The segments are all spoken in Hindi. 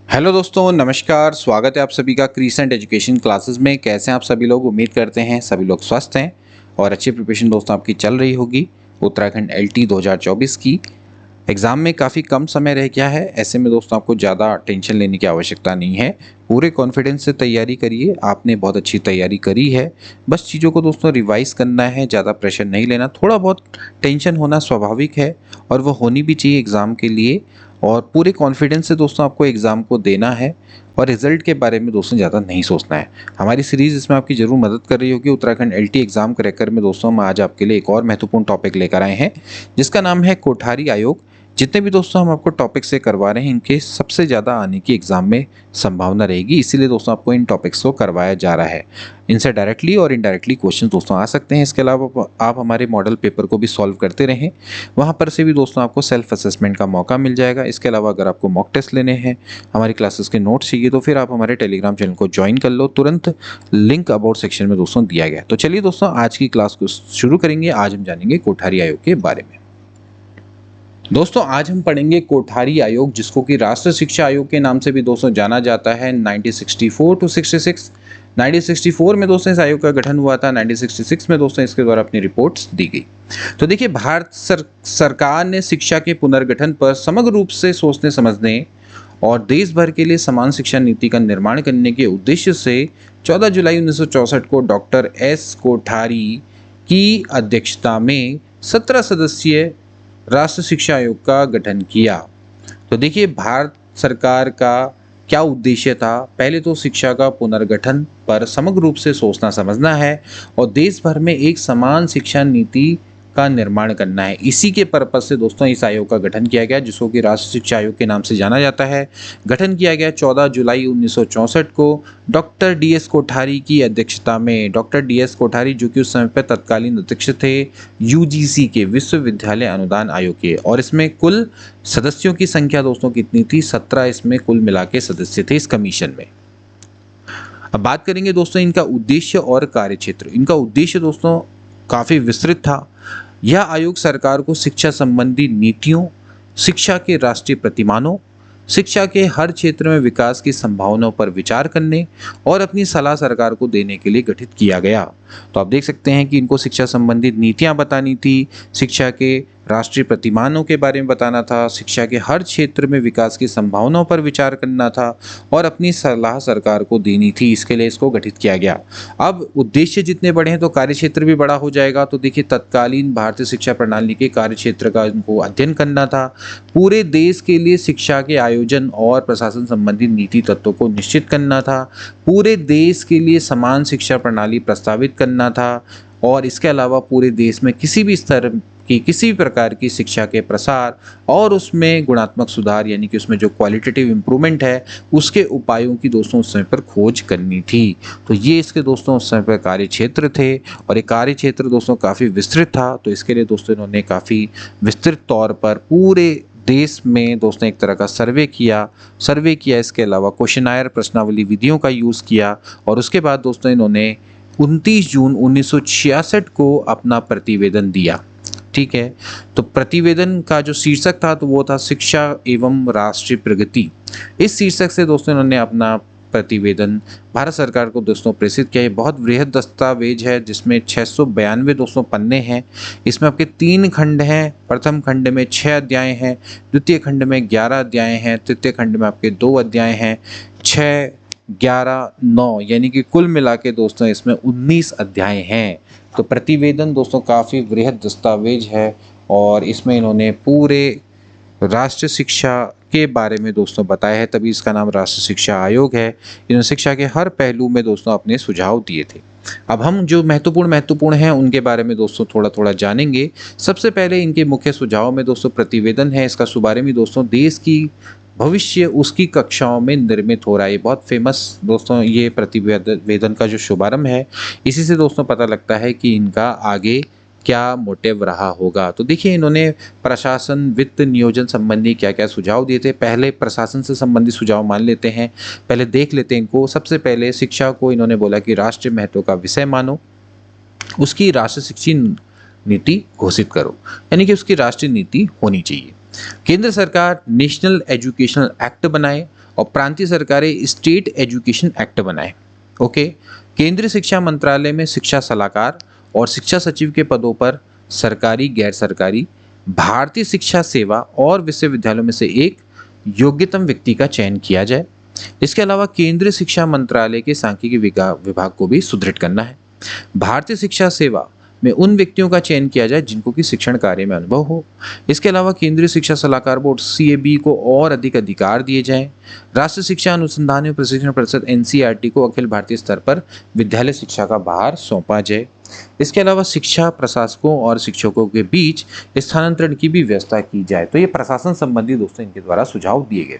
हेलो दोस्तों, नमस्कार। स्वागत है आप सभी का क्रीसेंट एजुकेशन क्लासेस में। कैसे हैं आप सभी लोग? उम्मीद करते हैं सभी लोग स्वस्थ हैं और अच्छी प्रिपरेशन दोस्तों आपकी चल रही होगी। उत्तराखंड एलटी 2024 की एग्ज़ाम में काफ़ी कम समय रह गया है। ऐसे में दोस्तों आपको ज़्यादा टेंशन लेने की आवश्यकता नहीं है। पूरे कॉन्फिडेंस से तैयारी करिए। आपने बहुत अच्छी तैयारी करी है। बस चीज़ों को दोस्तों रिवाइज़ करना है, ज़्यादा प्रेशर नहीं लेना। थोड़ा बहुत टेंशन होना स्वाभाविक है और वो होनी भी चाहिए एग्ज़ाम के लिए। और पूरे कॉन्फिडेंस से दोस्तों आपको एग्ज़ाम को देना है और रिज़ल्ट के बारे में दोस्तों ज़्यादा नहीं सोचना है। हमारी सीरीज़ इसमें आपकी ज़रूर मदद कर रही होगी। उत्तराखंड एलटी एग्ज़ाम क्रैकर में दोस्तों हम आज आपके लिए एक और महत्वपूर्ण टॉपिक लेकर आए हैं, जिसका नाम है कोठारी आयोग। जितने भी दोस्तों हम आपको टॉपिक से करवा रहे हैं, इनके सबसे ज़्यादा आने की एग्ज़ाम में संभावना रहेगी, इसीलिए दोस्तों आपको इन टॉपिक्स को करवाया जा रहा है। इनसे डायरेक्टली और इनडायरेक्टली क्वेश्चन दोस्तों आ सकते हैं। इसके अलावा आप हमारे मॉडल पेपर को भी सॉल्व करते रहें, वहाँ पर से भी दोस्तों आपको सेल्फ असेसमेंट का मौका मिल जाएगा। इसके अलावा अगर आपको मॉक टेस्ट लेने हैं, हमारी क्लासेस के नोट्स चाहिए, तो फिर आप हमारे टेलीग्राम चैनल को ज्वाइन कर लो। तुरंत लिंक अबाउट सेक्शन में दोस्तों दिया गया है। तो चलिए दोस्तों आज की क्लास को शुरू करेंगे। आज हम जानेंगे कोठारी आयोग के बारे में। दोस्तों आज हम पढ़ेंगे कोठारी आयोग, जिसको कि राष्ट्रीय शिक्षा आयोग के नाम से भी दोस्तों जाना जाता है। 1964 टू 66 1964 में दोस्तों इस आयोग का गठन हुआ था। 1966 में दोस्तों इसके द्वारा अपनी रिपोर्ट्स दी गई। तो देखिए, भारत सरकार ने शिक्षा के पुनर्गठन पर समग्र रूप से सोचने समझने और देश भर के लिए समान शिक्षा नीति का निर्माण करने के उद्देश्य से 14 जुलाई 1964 को डॉक्टर एस कोठारी की अध्यक्षता में 17 सदस्यीय राष्ट्रीय शिक्षा आयोग का गठन किया। तो देखिए, भारत सरकार का क्या उद्देश्य था? पहले तो शिक्षा का पुनर्गठन पर समग्र रूप से सोचना समझना है और देश भर में एक समान शिक्षा नीति का निर्माण करना है। इसी के पर्पज से दोस्तों इस आयोग का गठन किया गया, जिसको कि राष्ट्रीय शिक्षा आयोग के नाम से जाना जाता है। गठन किया गया 14 जुलाई 1964 को डॉक्टर डी.एस. कोठारी की अध्यक्षता में। Doctor DS. कोठारी, जो कि उस समय पर तत्कालीन अध्यक्ष थे यूजीसी के, विश्वविद्यालय अनुदान आयोग के। और इसमें कुल सदस्यों की संख्या दोस्तों कितनी थी? 17 इसमें कुल मिला के सदस्य थे इस कमीशन में। अब बात करेंगे दोस्तों इनका उद्देश्य और कार्यक्षेत्र। इनका उद्देश्य दोस्तों काफ़ी विस्तृत था। यह आयोग सरकार को शिक्षा संबंधी नीतियों, शिक्षा के राष्ट्रीय प्रतिमानों, शिक्षा के हर क्षेत्र में विकास की संभावनाओं पर विचार करने और अपनी सलाह सरकार को देने के लिए गठित किया गया। तो आप देख सकते हैं कि इनको शिक्षा संबंधित नीतियां बतानी थी, शिक्षा के राष्ट्रीय प्रतिमानों के बारे में बताना था, शिक्षा के हर क्षेत्र में विकास की संभावनाओं पर विचार करना था और अपनी सलाह सरकार को देनी थी। इसके लिए इसको गठित किया गया। अब उद्देश्य जितने बड़े हैं तो कार्यक्षेत्र भी बड़ा हो जाएगा। तो देखिए, तत्कालीन भारतीय शिक्षा प्रणाली के कार्यक्षेत्र का इनको अध्ययन करना था। पूरे देश के लिए शिक्षा के आयोजन और प्रशासन संबंधी नीति तत्वों को निश्चित करना था। पूरे देश के लिए समान शिक्षा प्रणाली प्रस्तावित करना था और इसके अलावा पूरे देश में किसी भी स्तर की किसी भी प्रकार की शिक्षा के प्रसार और उसमें गुणात्मक सुधार, यानी कि उसमें जो क्वालिटेटिव इम्प्रूवमेंट है, उसके उपायों की दोस्तों उस समय पर खोज करनी थी। तो ये इसके दोस्तों उस समय पर कार्य क्षेत्र थे और ये कार्य क्षेत्र दोस्तों काफ़ी विस्तृत था। तो इसके लिए दोस्तों इन्होंने काफ़ी विस्तृत तौर पर पूरे देश में दोस्तों एक तरह का सर्वे किया। इसके अलावा क्वेश्चनायर, प्रश्नावली विधियों का यूज़ किया और उसके बाद दोस्तों इन्होंने 29 जून 1966 को अपना प्रतिवेदन दिया। ठीक है, तो प्रतिवेदन का जो शीर्षक था तो वो था शिक्षा एवं राष्ट्रीय प्रगति। इस शीर्षक से दोस्तों इन्होंने अपना प्रतिवेदन भारत सरकार को दोस्तों प्रेषित किया। ये बहुत वृहद दस्तावेज है, जिसमें 692 दोस्तों पन्ने हैं। इसमें आपके 3 खंड हैं। प्रथम खंड में 6 अध्याय हैं, द्वितीय खंड में 11 अध्याय हैं, तृतीय खंड में आपके 2 अध्याय हैं। 6, 11, 9 यानी कि कुल मिला के दोस्तों इसमें 19 अध्याय हैं। तो प्रतिवेदन दोस्तों काफ़ी वृहद दस्तावेज है और इसमें इन्होंने पूरे राष्ट्रीय शिक्षा के बारे में दोस्तों बताया है, तभी इसका नाम राष्ट्रीय शिक्षा आयोग है। इन्होंने शिक्षा के हर पहलू में दोस्तों अपने सुझाव दिए थे। अब हम जो महत्वपूर्ण हैं उनके बारे में दोस्तों थोड़ा जानेंगे। सबसे पहले इनके मुख्य सुझाव में दोस्तों प्रतिवेदन है। इसका शुभारंभ भी दोस्तों देश की भविष्य उसकी कक्षाओं में निर्मित हो रहा है। बहुत फेमस दोस्तों ये प्रतिवेदन का जो शुभारंभ है, इसी से दोस्तों पता लगता है कि इनका आगे क्या मोटिव रहा होगा। तो देखिए, इन्होंने प्रशासन, वित्त, नियोजन संबंधी क्या क्या सुझाव दिए थे। पहले प्रशासन से संबंधित सुझाव मान लेते हैं, पहले देख लेते हैं इनको। सबसे पहले शिक्षा को इन्होंने बोला कि राष्ट्रीय महत्व का विषय मानो, उसकी राष्ट्रीय शिक्षा नीति घोषित करो, यानी कि उसकी राष्ट्रीय नीति होनी चाहिए। केंद्र सरकार नेशनल एजुकेशनल एक्ट बनाए और प्रांतीय सरकारें स्टेट एजुकेशन एक्ट बनाए। ओके, केंद्रीय शिक्षा मंत्रालय में शिक्षा सलाहकार और शिक्षा सचिव के पदों पर सरकारी, गैर सरकारी, भारतीय शिक्षा सेवा और विश्वविद्यालयों में से एक योग्यतम व्यक्ति का चयन किया जाए। इसके अलावा केंद्रीय शिक्षा मंत्रालय के सांख्यिकी विभाग को भी सुदृढ़ करना है। भारतीय शिक्षा सेवा में उन व्यक्तियों का चयन किया जाए जिनको कि शिक्षण कार्य में अनुभव हो। इसके अलावा केंद्रीय शिक्षा सलाहकार बोर्ड सीएबी को और अधिक अधिकार दिए जाएं। राष्ट्रीय शिक्षा अनुसंधान एवं प्रशिक्षण परिषद एनसीईआरटी को अखिल भारतीय स्तर पर विद्यालय शिक्षा का भार सौंपा जाए। इसके अलावा शिक्षा प्रशासकों और शिक्षकों के बीच स्थानांतरण की भी व्यवस्था की जाए। तो ये प्रशासन संबंधी दोस्तों इनके द्वारा सुझाव दिए गए।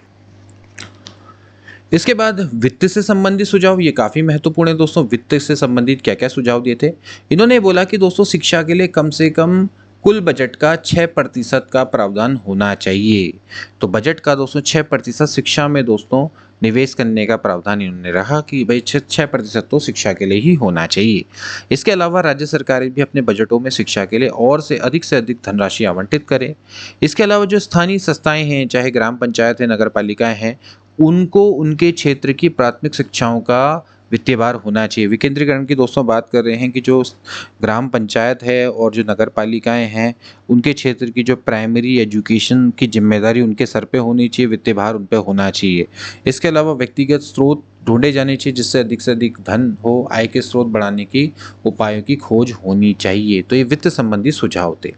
इसके बाद वित्त से संबंधित सुझाव, ये काफी महत्वपूर्ण है दोस्तों। वित्त से संबंधित क्या क्या सुझाव दिए थे इन्होंने? बोला कि दोस्तों शिक्षा के लिए कम से कम कुल बजट का 6% का प्रावधान होना चाहिए। तो बजट का दोस्तों 6% शिक्षा में दोस्तों निवेश करने का प्रावधान इन्होंने रखा कि भाई 6% तो शिक्षा के लिए ही होना चाहिए। इसके अलावा राज्य सरकारें भी अपने बजटों में शिक्षा के लिए और से अधिक धनराशि आवंटित करें। इसके अलावा जो स्थानीय संस्थाएं हैं, चाहे ग्राम पंचायत है, नगर पालिकाएं हैं, उनको उनके क्षेत्र की प्राथमिक शिक्षाओं का वित्तीय भार होना चाहिए। विकेंद्रीकरण की दोस्तों बात कर रहे हैं कि जो ग्राम पंचायत है और जो नगर पालिकाएं हैं, उनके क्षेत्र की जो प्राइमरी एजुकेशन की जिम्मेदारी उनके सर पे होनी चाहिए, वित्तीय भार उन पे होना चाहिए। इसके अलावा व्यक्तिगत स्रोत ढूंढे जाने चाहिए जिससे अधिक धन हो, आय के स्रोत बढ़ाने की उपायों की खोज होनी चाहिए। तो ये वित्त संबंधी सुझाव थे।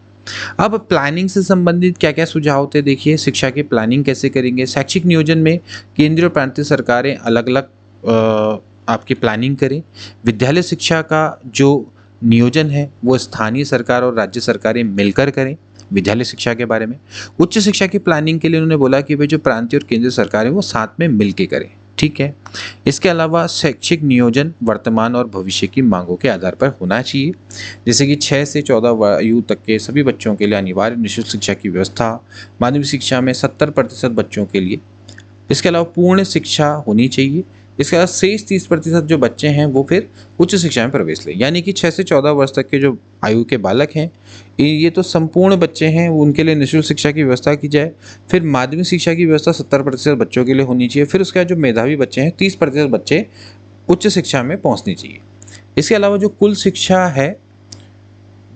अब प्लानिंग से संबंधित क्या क्या सुझाव थे? देखिए, शिक्षा की प्लानिंग कैसे करेंगे। शैक्षिक नियोजन में केंद्रीय और प्रांतीय सरकारें अलग अलग आपकी प्लानिंग करें। विद्यालय शिक्षा का जो नियोजन है वो स्थानीय सरकार और राज्य सरकारें मिलकर करें विद्यालय शिक्षा के बारे में। उच्च शिक्षा की प्लानिंग के लिए उन्होंने बोला कि भाई जो प्रांतीय और केंद्रीय सरकारें वो साथ में मिलकर करें। ठीक है। इसके अलावा शैक्षिक नियोजन वर्तमान और भविष्य की मांगों के आधार पर होना चाहिए, जैसे कि 6 से 14 आयु तक के सभी बच्चों के लिए अनिवार्य निःशुल्क शिक्षा की व्यवस्था, माध्यमिक शिक्षा में 70% बच्चों के लिए। इसके अलावा पूर्ण शिक्षा होनी चाहिए। इसके अलावा शेष 30% जो बच्चे हैं वो फिर उच्च शिक्षा में प्रवेश लें, यानी कि 6 से 14 वर्ष तक के जो आयु के बालक हैं ये तो संपूर्ण बच्चे हैं, उनके लिए निःशुल्क शिक्षा की व्यवस्था की जाए। फिर माध्यमिक शिक्षा की व्यवस्था 70% बच्चों के लिए होनी चाहिए। फिर उसके बाद जो मेधावी बच्चे हैं 30% बच्चे उच्च शिक्षा में पहुंचनी चाहिए। इसके अलावा जो कुल शिक्षा है,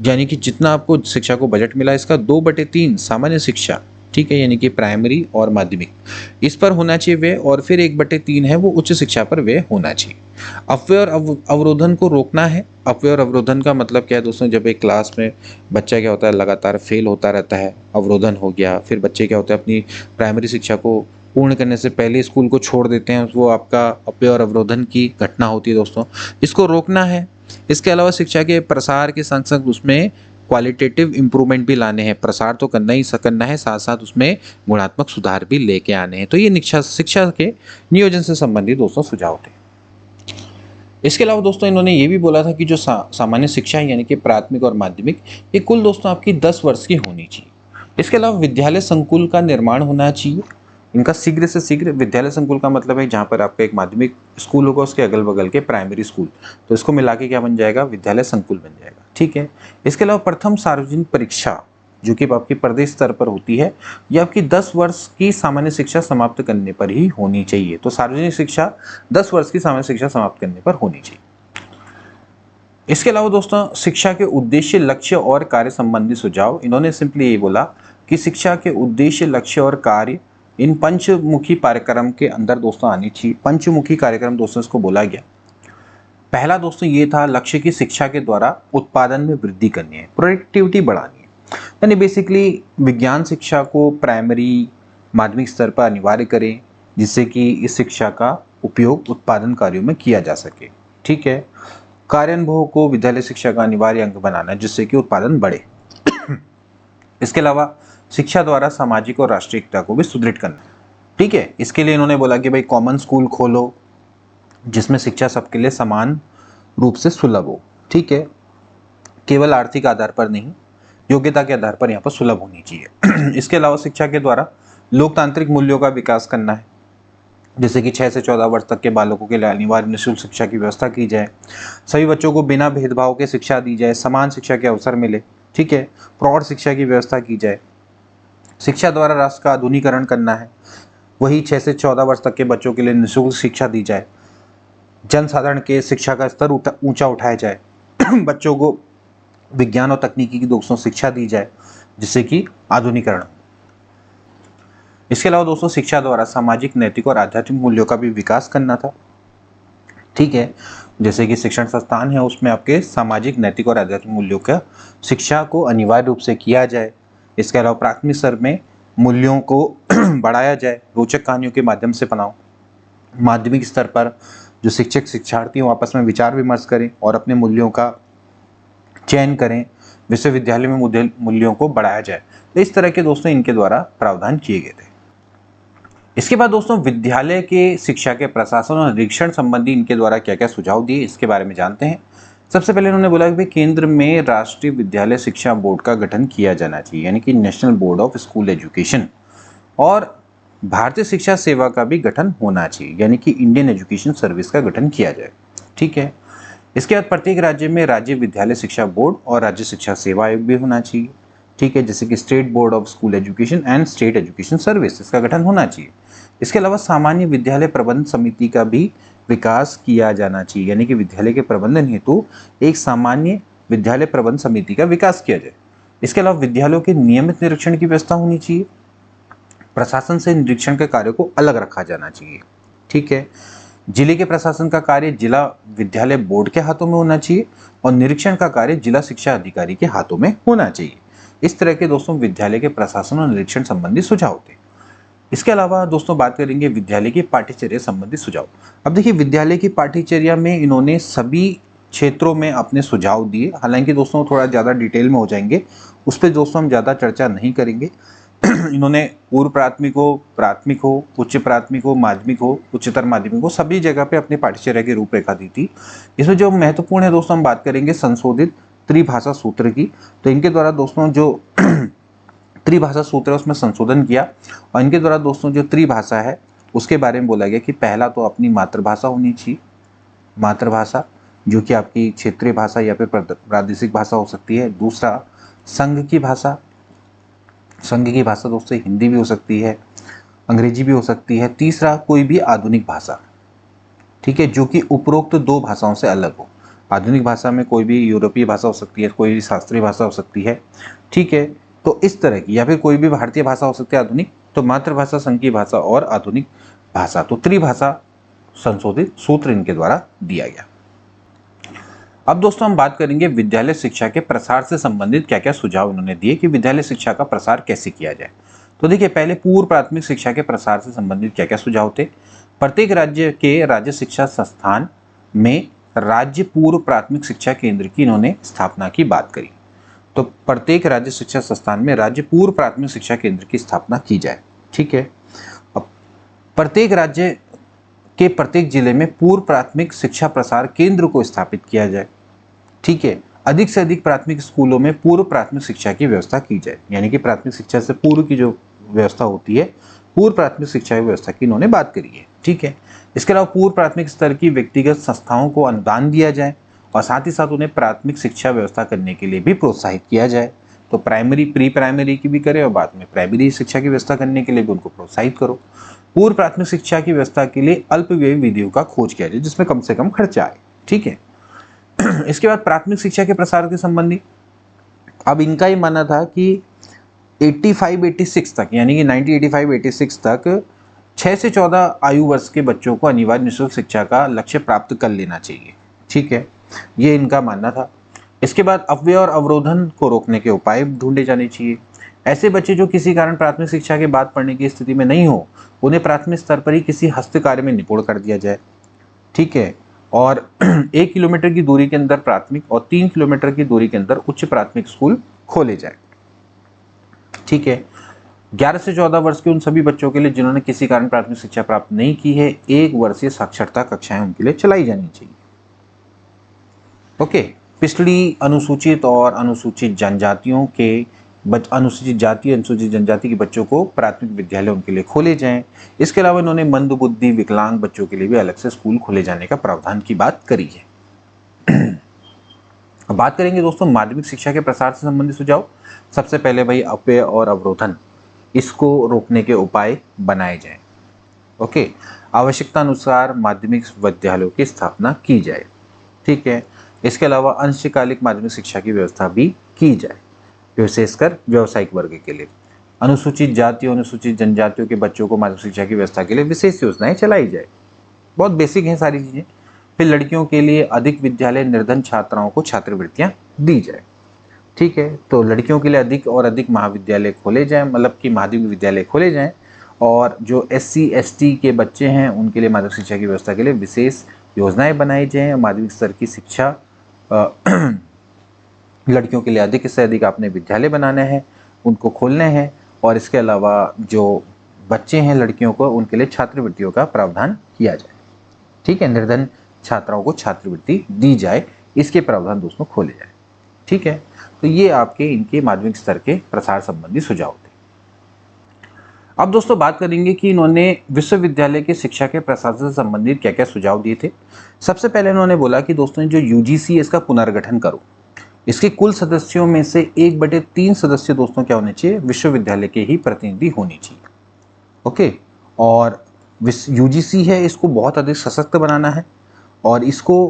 यानी कि जितना आपको शिक्षा को बजट मिला, इसका 2/3 सामान्य शिक्षा, ठीक है, यानी कि प्राइमरी और माध्यमिक, इस पर होना चाहिए व्यय, और फिर 1/3 है वो उच्च शिक्षा पर व्यय होना चाहिए। अपव्यय और अवरोधन को रोकना है। अपव्यय और अवरोधन का मतलब क्या है दोस्तों? जब एक क्लास में बच्चा क्या होता है लगातार फेल होता रहता है, अवरोधन हो गया। फिर बच्चे क्या होता है अपनी प्राइमरी शिक्षा को पूर्ण करने से पहले स्कूल को छोड़ देते हैं, वो आपका अपव्यय और अवरोधन की घटना होती है दोस्तों, इसको रोकना है। इसके अलावा शिक्षा के प्रसार के संग संग उसमें क्वालिटेटिव इंप्रूवमेंट भी लाने हैं। प्रसार तो करना ही करना है, साथ साथ उसमें गुणात्मक सुधार भी लेके आने हैं। तो ये शिक्षा के नियोजन से संबंधित दोस्तों सुझाव थे। इसके अलावा दोस्तों इन्होंने ये भी बोला था कि जो सामान्य शिक्षा है, यानी कि प्राथमिक और माध्यमिक, ये कुल दोस्तों आपकी 10 वर्ष की होनी चाहिए। इसके अलावा विद्यालय संकुल का निर्माण होना चाहिए। इनका शीघ्र से शीघ्र, विद्यालय संकुल का मतलब है जहाँ पर आपका एक माध्यमिक स्कूल होगा, उसके अगल बगल के प्राइमरी स्कूल, तो इसको मिला के क्या बन जाएगा? विद्यालय संकुल बन जाएगा। ठीक है। इसके अलावा प्रथम सार्वजनिक परीक्षा जो कि आपकी प्रदेश स्तर पर होती है, ये आपकी 10 वर्ष की सामान्य शिक्षा समाप्त करने पर ही होनी चाहिए। तो सार्वजनिक शिक्षा 10 वर्ष की सामान्य शिक्षा समाप्त करने पर होनी चाहिए। इसके अलावा दोस्तों शिक्षा के उद्देश्य, लक्ष्य और कार्य संबंधी सुझाव, इन्होंने सिंपली ये बोला कि शिक्षा के उद्देश्य, लक्ष्य और कार्य इन पंचमुखी कार्यक्रम के अंदर दोस्तों आनी चाहिए। पंचमुखी कार्यक्रम दोस्तों इसको बोला गया। पहला दोस्तों ये था, लक्ष्य की शिक्षा के द्वारा उत्पादन में वृद्धि करनी है, प्रोडक्टिविटी बढ़ानी है। यानी बेसिकली विज्ञान शिक्षा को प्राइमरी माध्यमिक स्तर पर अनिवार्य करें, जिससे कि इस शिक्षा का उपयोग उत्पादन कार्यों में किया जा सके। ठीक है। कार्यानुभव को विद्यालय शिक्षा का अनिवार्य अंग बनाना, जिससे कि उत्पादन बढ़े। इसके अलावा शिक्षा द्वारा सामाजिक और राष्ट्रीय एकता को भी सुदृढ़ करना। ठीक है। इसके लिए इन्होंने बोला कि भाई कॉमन स्कूल खोलो जिसमें शिक्षा सबके लिए समान रूप से सुलभ हो। ठीक है। केवल आर्थिक आधार पर नहीं, योग्यता के आधार पर यहाँ पर सुलभ होनी चाहिए। इसके अलावा शिक्षा के द्वारा लोकतांत्रिक मूल्यों का विकास करना है, जैसे कि 6 से 14 वर्ष तक के बालकों के लिए अनिवार्य निःशुल्क शिक्षा की व्यवस्था की जाए। सभी बच्चों को बिना भेदभाव के शिक्षा दी जाए, समान शिक्षा के अवसर मिले। ठीक है। प्रौढ़ शिक्षा की व्यवस्था की जाए। शिक्षा द्वारा राष्ट्र का आधुनिकीकरण करना है। वही 6 से 14 वर्ष तक के बच्चों के लिए निःशुल्क शिक्षा दी जाए। जनसाधारण के शिक्षा का स्तर ऊंचा उठाया जाए। बच्चों को विज्ञान और तकनीकी की दोस्तों शिक्षा दी जाए, जिससे कि आधुनिकीकरण। इसके अलावा दोस्तों शिक्षा द्वारा सामाजिक, नैतिक और आध्यात्मिक मूल्यों का भी विकास करना था। ठीक है, जैसे कि शिक्षण संस्थान है उसमें आपके सामाजिक, नैतिक और आध्यात्मिक मूल्यों का शिक्षा को अनिवार्य रूप से किया जाए। इसके अलावा प्राथमिक स्तर में मूल्यों को बढ़ाया जाए, रोचक कहानियों के माध्यम से पढ़ाओ। माध्यमिक स्तर पर जो शिक्षक शिक्षार्थी हो आपस में विचार विमर्श करें और अपने मूल्यों का चयन करें। विश्वविद्यालय में मूल्यों को बढ़ाया जाए। तो इस तरह के दोस्तों इनके द्वारा प्रावधान किए गए थे। इसके बाद दोस्तों विद्यालय के शिक्षा के प्रशासन और निरीक्षण संबंधी इनके द्वारा क्या क्या सुझाव दिए, इसके बारे में जानते हैं। सबसे पहले उन्होंने बोला कि केंद्र में राष्ट्रीय विद्यालय शिक्षा बोर्ड का गठन किया जाना चाहिए, यानी कि national board of school education, और भारतीय शिक्षा सेवा का भी गठन होना चाहिए, यानी कि इंडियन एजुकेशन सर्विस का गठन किया जाए। ठीक है, इसके बाद प्रत्येक राज्य में राज्य विद्यालय शिक्षा बोर्ड और राज्य शिक्षा सेवा आयोग भी होना चाहिए। ठीक है, जैसे कि state board of school education and state education service, इसका गठन होना चाहिए। इसके अलावा सामान्य विद्यालय प्रबंध समिति का भी विकास किया जाना चाहिए, यानी कि विद्यालय के प्रबंधन हेतु एक सामान्य विद्यालय प्रबंध समिति का विकास किया जाए। इसके अलावा विद्यालयों के नियमित निरीक्षण की व्यवस्था होनी चाहिए। प्रशासन से निरीक्षण के कार्य को अलग रखा जाना चाहिए। ठीक है, जिले के प्रशासन का कार्य जिला विद्यालय बोर्ड के हाथों में होना चाहिए और निरीक्षण का कार्य जिला शिक्षा अधिकारी के हाथों में होना चाहिए। इस तरह के दोस्तों विद्यालय के प्रशासन और निरीक्षण संबंधी सुझाव थे। इसके अलावा दोस्तों बात करेंगे विद्यालय की पाठ्यचर्या संबंधी सुझाव। अब देखिए विद्यालय की पाठ्यचर्या में इन्होंने सभी क्षेत्रों में अपने सुझाव दिए। हालांकि दोस्तों थोड़ा ज़्यादा डिटेल में हो जाएंगे, उस पर दोस्तों हम ज़्यादा चर्चा नहीं करेंगे। इन्होंने पूर्व प्राथमिक हो, उच्च प्राथमिक हो, माध्यमिक हो, उच्चतर माध्यमिक हो, सभी जगह पे अपनी पाठ्यचर्या की रूपरेखा दी थी। इसमें जो महत्वपूर्ण है दोस्तों हम बात करेंगे संशोधित त्रिभाषा सूत्र की। तो इनके द्वारा दोस्तों जो त्रिभाषा सूत्र है उसमें संशोधन किया और इनके द्वारा दोस्तों जो त्रिभाषा है उसके बारे में बोला गया कि पहला तो अपनी मातृभाषा होनी चाहिए, मातृभाषा जो कि आपकी क्षेत्रीय भाषा या फिर प्रादेशिक भाषा हो सकती है। दूसरा संघ की भाषा, संघ की भाषा दोस्तों हिंदी भी हो सकती है, अंग्रेजी भी हो सकती है। तीसरा कोई भी आधुनिक भाषा, ठीक है, जो कि उपरोक्त दो भाषाओं से अलग हो। आधुनिक भाषा में कोई भी यूरोपीय भाषा हो सकती है, कोई भी शास्त्रीय भाषा हो सकती है। ठीक है, तो इस तरह की, या फिर कोई भी भारतीय भाषा हो सकती है आधुनिक। तो मातृभाषा, संघ की भाषा और आधुनिक भाषा, तो त्रिभाषा संशोधित सूत्र इनके द्वारा दिया गया। अब दोस्तों हम बात करेंगे विद्यालय शिक्षा के प्रसार से संबंधित क्या क्या सुझाव उन्होंने दिए कि विद्यालय शिक्षा का प्रसार कैसे किया जाए। तो देखिए पहले पूर्व प्राथमिक शिक्षा के प्रसार से संबंधित क्या क्या सुझाव थे। प्रत्येक राज्य के राज्य शिक्षा संस्थान में राज्य पूर्व प्राथमिक शिक्षा केंद्र की इन्होंने स्थापना की बात करी। तो प्रत्येक राज्य शिक्षा संस्थान में राज्य पूर्व प्राथमिक शिक्षा केंद्र की स्थापना की जाए। ठीक है, अब प्रत्येक राज्य के प्रत्येक जिले में पूर्व प्राथमिक शिक्षा प्रसार केंद्र को स्थापित किया जाए। ठीक है, अधिक से अधिक प्राथमिक स्कूलों में पूर्व प्राथमिक शिक्षा की व्यवस्था की जाए, यानी कि प्राथमिक शिक्षा से पूर्व की जो व्यवस्था होती है पूर्व प्राथमिक शिक्षा की व्यवस्था की इन्होंने बात करी है। ठीक है, इसके अलावा पूर्व प्राथमिक स्तर की व्यक्तिगत संस्थाओं को अनुदान दिया जाए और साथ ही साथ उन्हें प्राथमिक शिक्षा व्यवस्था करने के लिए भी प्रोत्साहित किया जाए। तो प्राइमरी, प्री प्राइमरी की भी करें और बाद में प्राइमरी शिक्षा की व्यवस्था करने के लिए भी उनको प्रोत्साहित करो। पूर्व प्राथमिक शिक्षा की व्यवस्था के लिए अल्प व्यय विधियों का खोज किया जाए जिसमें कम से कम खर्चा आए। ठीक है, इसके बाद प्राथमिक शिक्षा के प्रसार के संबंधी अब इनका ही मानना था कि 85-86 तक, यानी कि 1985-86 तक 6 से 14 आयु वर्ष के बच्चों को अनिवार्य निःशुल्क शिक्षा का लक्ष्य प्राप्त कर लेना चाहिए। ठीक है, ये इनका मानना था। इसके बाद अपव्यय और अवरोधन को रोकने के उपाय ढूंढे जाने चाहिए। ऐसे बच्चे जो किसी कारण प्राथमिक शिक्षा के बाद पढ़ने की स्थिति में नहीं हो, उन्हें प्राथमिक स्तर पर ही किसी हस्तकार्य में निपुण कर दिया जाए। ठीक है, और 1 किलोमीटर की दूरी के अंदर प्राथमिक और 3 किलोमीटर की दूरी के अंदर उच्च प्राथमिक स्कूल खोले जाए। ठीक है, 11 से 14 वर्ष के उन सभी बच्चों के लिए जिन्होंने किसी कारण प्राथमिक शिक्षा प्राप्त नहीं की है, 1 वर्षीय साक्षरता कक्षाएं उनके लिए चलाई जानी चाहिए। ओके, पिछड़ी, अनुसूचित और अनुसूचित जनजातियों के अनुसूचित जाति, अनुसूचित जनजाति के बच्चों को प्राथमिक विद्यालय उनके लिए खोले जाएं। इसके अलावा इन्होंने मंदबुद्धि, विकलांग बच्चों के लिए भी अलग से स्कूल खोले जाने का प्रावधान की बात करी है। अब बात करेंगे दोस्तों माध्यमिक शिक्षा के प्रसार से संबंधित सुझाव। सबसे पहले भाई अपव्यय और अवरोधन। इसको रोकने के उपाय बनाए जाएं। ओके, आवश्यकता अनुसार माध्यमिक विद्यालयों की स्थापना की जाए। ठीक है, इसके अलावा अंशकालिक माध्यमिक शिक्षा की व्यवस्था भी की जाए, विशेषकर व्यावसायिक वर्ग के लिए। अनुसूचित जातियों अनुसूचित जनजातियों के बच्चों को माध्यमिक शिक्षा की व्यवस्था के लिए विशेष योजनाएं चलाई जाए। बहुत बेसिक हैं सारी चीजें। फिर लड़कियों के लिए अधिक विद्यालय निर्धन छात्राओं को छात्रवृत्तियां दी जाए। ठीक है, तो लड़कियों के लिए अधिक और अधिक महाविद्यालय खोले जाएं, मतलब कि माध्यमिक विद्यालय खोले जाएं, और जो SC ST के बच्चे हैं उनके लिए माध्यमिक शिक्षा की व्यवस्था के लिए विशेष योजनाएं बनाई जाएं। माध्यमिक स्तर की शिक्षा लड़कियों के लिए अधिक से अधिक आपने विद्यालय बनाने हैं, उनको खोलने हैं, और इसके अलावा जो बच्चे हैं लड़कियों को, उनके लिए छात्रवृत्तियों का प्रावधान किया जाए। ठीक है, निर्धन छात्राओं को छात्रवृत्ति दी जाए, इसके प्रावधान दोस्तों खोले जाए। ठीक है, तो ये आपके इनके माध्यमिक स्तर के प्रसार संबंधी सुझाव थे। अब दोस्तों बात करेंगे कि इन्होंने विश्वविद्यालय की शिक्षा के प्रसार से संबंधित क्या क्या सुझाव दिए थे। सबसे पहले इन्होंने बोला कि दोस्तों जो UGC है इसका पुनर्गठन करो। इसके कुल सदस्यों में से 1/3 सदस्य दोस्तों क्या होने चाहिए, विश्वविद्यालय के ही प्रतिनिधि होने चाहिए। ओके, और UGC है इसको बहुत अधिक सशक्त बनाना है, और इसको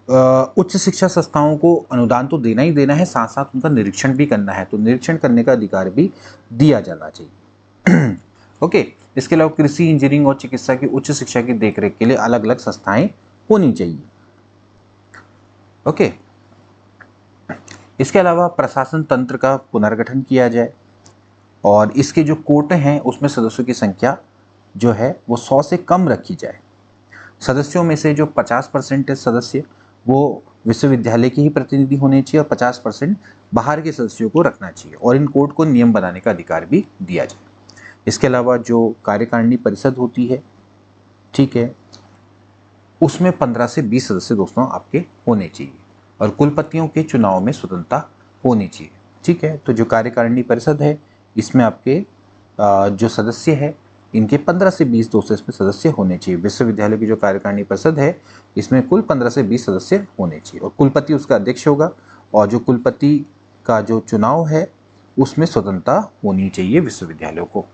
उच्च शिक्षा संस्थाओं को अनुदान तो देना ही देना है, साथ साथ उनका निरीक्षण भी करना है, तो निरीक्षण करने का अधिकार भी दिया जाना चाहिए। ओके, इसके अलावा कृषि, इंजीनियरिंग और चिकित्सा की उच्च शिक्षा की देखरेख के लिए अलग अलग संस्थाएं होनी चाहिए। ओके, इसके अलावा प्रशासन तंत्र का पुनर्गठन किया जाए, और इसके जो कोटे हैं उसमें सदस्यों की संख्या जो है वो 100 से कम रखी जाए। सदस्यों में से जो 50% सदस्य वो विश्वविद्यालय के ही प्रतिनिधि होने चाहिए, और 50% बाहर के सदस्यों को रखना चाहिए, और इन कोड को नियम बनाने का अधिकार भी दिया जाए। इसके अलावा जो कार्यकारिणी परिषद होती है, ठीक है, उसमें 15 से 20 सदस्य दोस्तों आपके होने चाहिए, और कुलपतियों के चुनाव में स्वतंत्रता होनी चाहिए। ठीक है, तो जो कार्यकारिणी परिषद है इसमें आपके जो सदस्य है इनके 15 से 20 दोस्तों इसमें सदस्य होने चाहिए। विश्वविद्यालय की जो कार्यकारिणी परिषद है इसमें कुल 15 से 20 सदस्य होने चाहिए, और कुलपति उसका अध्यक्ष होगा, और जो कुलपति का जो चुनाव है उसमें स्वतंत्रता होनी चाहिए विश्वविद्यालयों को।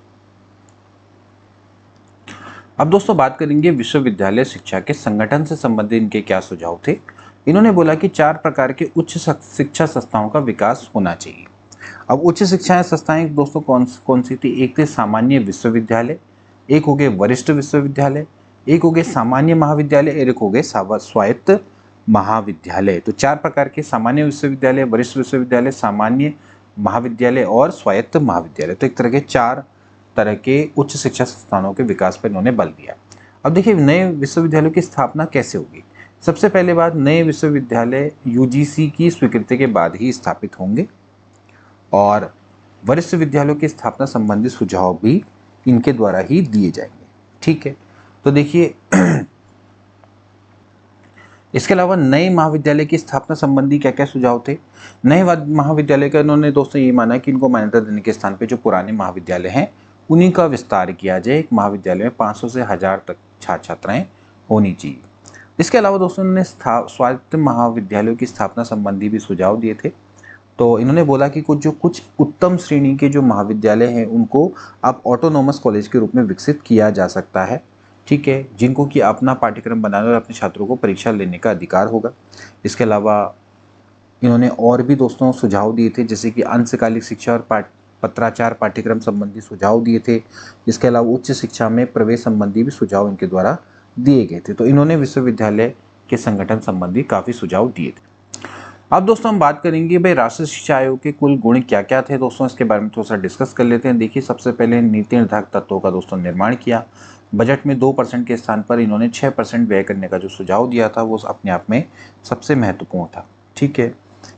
अब दोस्तों बात करेंगे विश्वविद्यालय शिक्षा के संगठन से संबंधित इनके क्या सुझाव थे। इन्होंने बोला कि 4 प्रकार के उच्च शिक्षा संस्थाओं का विकास होना चाहिए। अब उच्च शिक्षा संस्थाएं दोस्तों कौन सी थी, एक थे सामान्य विश्वविद्यालय, एक हो गए वरिष्ठ विश्वविद्यालय, एक हो गए सामान्य महाविद्यालय, और एक हो गए स्वायत्त महाविद्यालय। तो 4 प्रकार के सामान्य विश्वविद्यालय, वरिष्ठ विश्वविद्यालय, सामान्य महाविद्यालय और स्वायत्त महाविद्यालय। तो एक तरह के 4 तरह के उच्च शिक्षा संस्थानों के विकास पर इन्होंने बल दिया। अब देखिए नए विश्वविद्यालयों की स्थापना कैसे होगी। सबसे पहले बात, नए विश्वविद्यालय UGC की स्वीकृति के बाद ही स्थापित होंगे, और वरिष्ठ विद्यालयों की स्थापना संबंधी सुझाव भी इनके द्वारा ही दिए जाएंगे। ठीक है, तो देखिए इसके अलावा नए महाविद्यालय की स्थापना संबंधी क्या क्या सुझाव थे। नए महाविद्यालय का इन्होंने दोस्तों ये माना कि इनको मान्यता देने के स्थान पे जो पुराने महाविद्यालय हैं उन्हीं का विस्तार किया जाए। एक महाविद्यालय में 500 से 1000 तक छात्र छात्राएं होनी चाहिए। इसके अलावा दोस्तों इन्होंने स्वायत्त महाविद्यालयों की स्थापना संबंधी भी सुझाव दिए थे। तो इन्होंने बोला कि कुछ उत्तम श्रेणी के जो महाविद्यालय हैं उनको अब ऑटोनोमस कॉलेज के रूप में विकसित किया जा सकता है। ठीक है, जिनको कि अपना पाठ्यक्रम बनाने और अपने छात्रों को परीक्षा लेने का अधिकार होगा। इसके अलावा इन्होंने और भी दोस्तों सुझाव दिए थे, जैसे कि अंशकालिक शिक्षा और पत्राचार पाठ्यक्रम संबंधी सुझाव दिए थे। इसके अलावा उच्च शिक्षा में प्रवेश संबंधी भी सुझाव इनके द्वारा दिए गए थे। तो इन्होंने विश्वविद्यालय के संगठन संबंधी काफ़ी सुझाव दिए थे। अब दोस्तों हम बात करेंगे भाई राष्ट्रीय शिक्षा आयोग के कुल गुण क्या क्या थे दोस्तों, इसके बारे में थोड़ा सा डिस्कस कर लेते हैं। देखिए सबसे पहले नीति निर्धारक तत्वों का दोस्तों निर्माण किया। बजट में 2% के स्थान पर इन्होंने 6% व्यय करने का जो सुझाव दिया था वो अपने आप में सबसे महत्वपूर्ण था। ठीक है,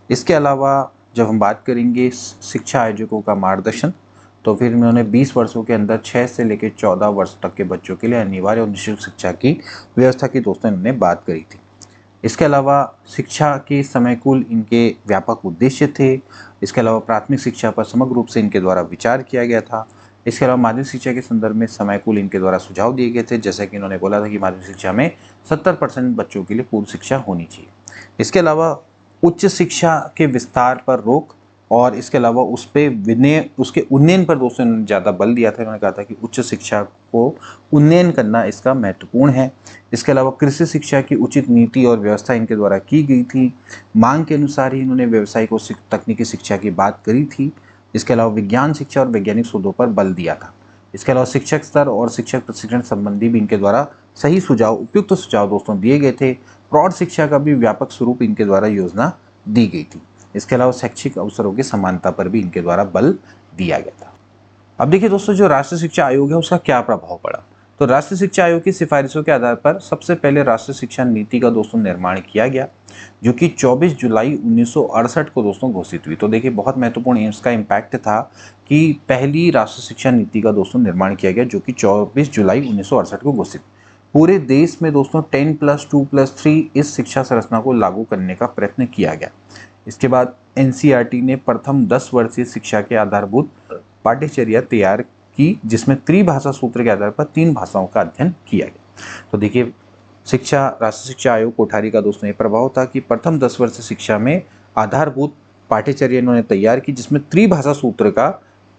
इसके अलावा जब हम बात करेंगे शिक्षा आयोजकों का मार्गदर्शन, तो फिर इन्होंने 20 वर्षों के अंदर 6 से लेकर 14 वर्ष तक के बच्चों के लिए अनिवार्य और निःशुल्क शिक्षा की व्यवस्था की दोस्तों इन्होंने बात करी थी। इसके अलावा शिक्षा के समयकुल इनके व्यापक उद्देश्य थे। इसके अलावा प्राथमिक शिक्षा पर समग्र रूप से इनके द्वारा विचार किया गया था। इसके अलावा माध्यमिक शिक्षा के संदर्भ में समयकुल इनके द्वारा सुझाव दिए गए थे, जैसे कि इन्होंने बोला था कि माध्यमिक शिक्षा में 70% बच्चों के लिए पूर्व शिक्षा होनी चाहिए। इसके अलावा उच्च शिक्षा के विस्तार पर रोक और इसके अलावा उस पे विनय उसके उन्नयन पर दोस्तों इन्होंने ज़्यादा बल दिया था। इन्होंने कहा था कि उच्च शिक्षा को उन्नयन करना इसका महत्वपूर्ण है। इसके अलावा कृषि शिक्षा की उचित नीति और व्यवस्था इनके द्वारा की गई थी। मांग के अनुसार ही इन्होंने व्यवसायिक और तकनीकी शिक्षा की बात करी थी। इसके अलावा विज्ञान शिक्षा और वैज्ञानिक शोधों पर बल दिया था। इसके अलावा शिक्षक स्तर और शिक्षक प्रशिक्षण संबंधी भी इनके द्वारा सही सुझाव, उपयुक्त सुझाव दोस्तों दिए गए थे। प्रौढ़ शिक्षा का भी व्यापक स्वरूप इनके द्वारा योजना दी गई थी। इसके अलावा शैक्षिक अवसरों की समानता पर भी इनके द्वारा बल दिया गया था। अब देखिए दोस्तों, जो राष्ट्रीय शिक्षा आयोग है उसका क्या प्रभाव पड़ा। तो राष्ट्रीय शिक्षा आयोग की सिफारिशों के आधार पर सबसे पहले राष्ट्रीय शिक्षा नीति का दोस्तों निर्माण किया गया, जो कि 24 जुलाई 1968 को दोस्तों घोषित हुई। तो देखिए बहुत महत्वपूर्ण इसका इम्पैक्ट था कि पहली राष्ट्रीय शिक्षा नीति का दोस्तों निर्माण किया गया, जो कि 24 जुलाई 1968 को घोषित। पूरे देश में दोस्तों 10+2+3 इस शिक्षा संरचना को लागू करने का प्रयत्न किया गया। इसके बाद एनसीईआरटी ने प्रथम 10 वर्षीय शिक्षा के आधारभूत पाठ्यचर्या तैयार की, जिसमें त्रिभाषा सूत्र के आधार पर 3 भाषाओं का अध्ययन किया गया। तो देखिए राष्ट्रीय शिक्षा आयोग कोठारी का दोस्तों ये प्रभाव था कि प्रथम 10 वर्षीय शिक्षा में आधारभूत पाठ्यचर्या इन्होंने तैयार की, जिसमें त्रिभाषा सूत्र का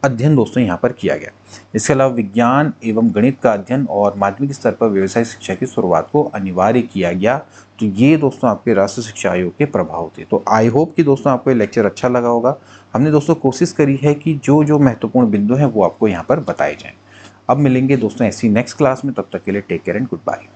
अध्ययन दोस्तों यहाँ पर किया गया। इसके अलावा विज्ञान एवं गणित का अध्ययन और माध्यमिक स्तर पर व्यवसायिक शिक्षा की शुरुआत को अनिवार्य किया गया। तो ये दोस्तों आपके राष्ट्रीय शिक्षा आयोग के प्रभाव थे। तो आई होप कि दोस्तों आपको ये लेक्चर अच्छा लगा होगा। हमने दोस्तों कोशिश करी है कि जो जो महत्वपूर्ण बिंदु हैं वो आपको यहाँ पर बताए जाएं। अब मिलेंगे दोस्तों ऐसी नेक्स्ट क्लास में, तब तक के लिए take care and good bye.